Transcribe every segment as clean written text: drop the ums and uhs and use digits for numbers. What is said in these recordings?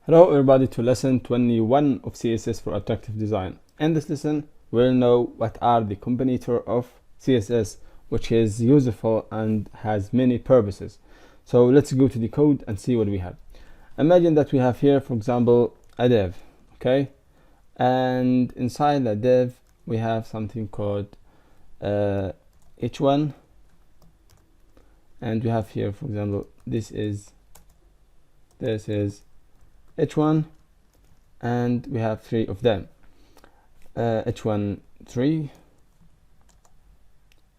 Hello everybody to lesson 21 of CSS for attractive design. In this lesson we'll know what are the combinator of CSS, which is useful and has many purposes. So let's go to the code and see what we have. Imagine that we have here, for example, a div, okay, and inside the div we have something called h1, and we have here, for example, this is h1, and we have three of them, h1 3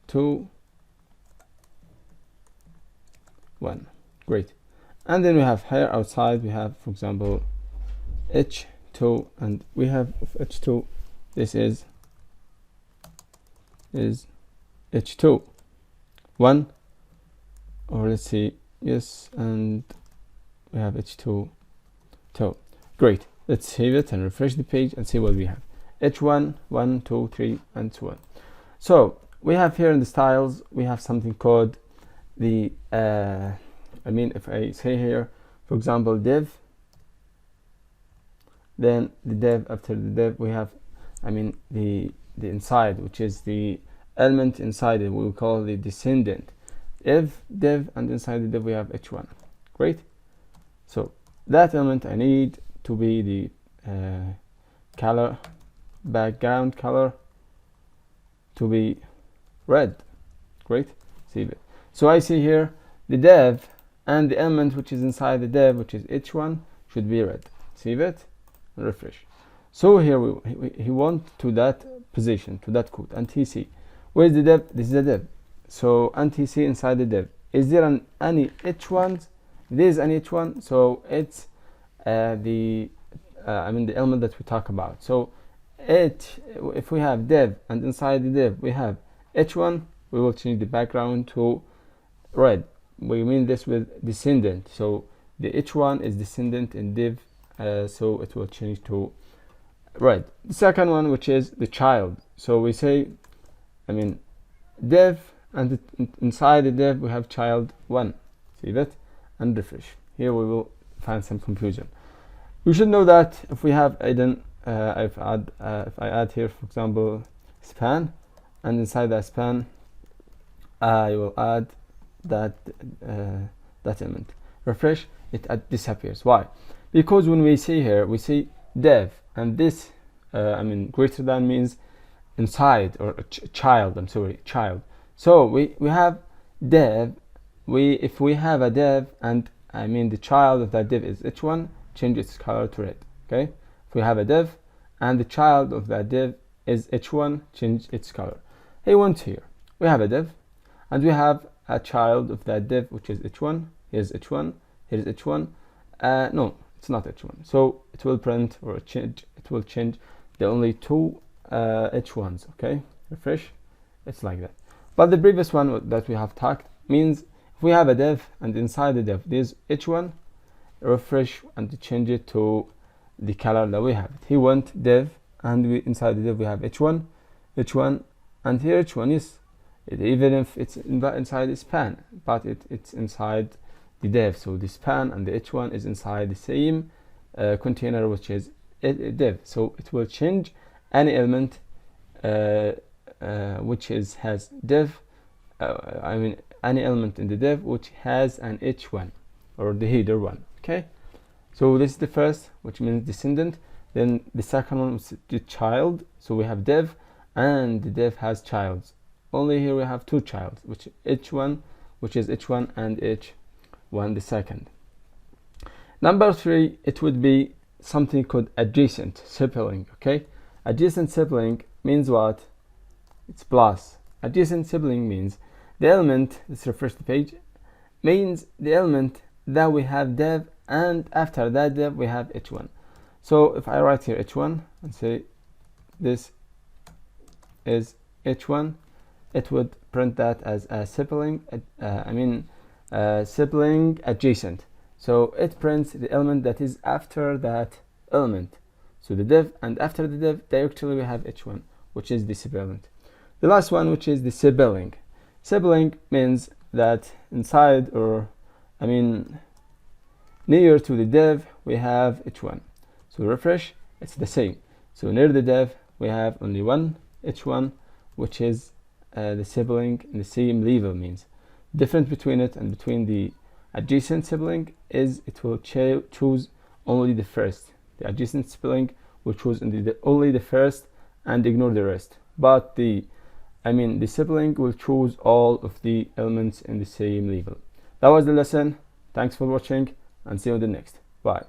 2 1. Great. And then we have here outside we have, for example, h2, and we have of h2, this is h2 1, or let's see, yes, and we have h2 2. Great. Let's save it and refresh the page and see what we have. h1 1 2 3 and so on. So we have here in the styles we have something called the if I say here, for example, div, then the div, after the div we have the inside, which is the element inside it, we will call the descendant. If div, and inside the div we have h1. Great. So that element I need to be the color, background color, to be red. Great. Save it. So I see here the div and the element which is inside the div, which is h1, should be red. Save it and refresh. So here he wants to that position, to that code, and he see where's the div. This is the div. So and he see inside the div, is there any h1s? There is an h1, so it's the element that we talk about. So if we have div and inside the div we have h1, we will change the background to red. We mean this with descendant, so the h1 is descendant in div, so it will change to red. The second one, which is the child, so we say div, and inside the div we have child 1. See that? And refresh. Here we will find some confusion. We should know that if we have if I add here, for example, span, and inside that span I will add that element. Refresh, it disappears. Why? Because when we see here, we see div, and this greater than means inside, or child. I'm sorry, child. So we have div. If we have a div and the child of that div is h1, change its color to red. Okay. If we have a div and the child of that div is h1, change its color. Hey, once here we have a div and we have a child of that div, which is h1. Here's h1. Here's h1. No, it's not h1. So it will print, or change. It will change the only two h1s. Okay. Refresh. It's like that. But the previous one that we have talked means if we have a div and inside the div there's h1, refresh and change it to the color that we have. He want div, and inside the div we have h1, and here h1 is even if it's inside the span, but it's inside the div. So the span and the h1 is inside the same container, which is a div. So it will change any element which has div. Any element in the div which has an h1, or the header one. Okay, so this is the first, which means descendant. Then the second one is the child. So we have div, and the div has childs. Only here we have two childs, which h1, which is h1, and h1 the second. Number 3, it would be something called adjacent sibling. Okay, adjacent sibling means what? It's plus. Adjacent sibling means the element, let's refresh the page, means the element that we have div, and after that div we have h1. So if I write here h1 and say this is h1, it would print that as a sibling, sibling adjacent. So it prints the element that is after that element. So the div, and after the div directly we have h1, which is the sibling. The last one, which is the sibling. Sibling means that inside, or Near to the div we have h1. So refresh, it's the same. So near the div we have only one h1, which is the sibling in the same level. Means difference between it and between the adjacent sibling is it will choose only the first. The adjacent sibling will choose only the first and ignore the rest, but the sibling will choose all of the elements in the same level. That was the lesson. Thanks for watching and see you in the next. Bye.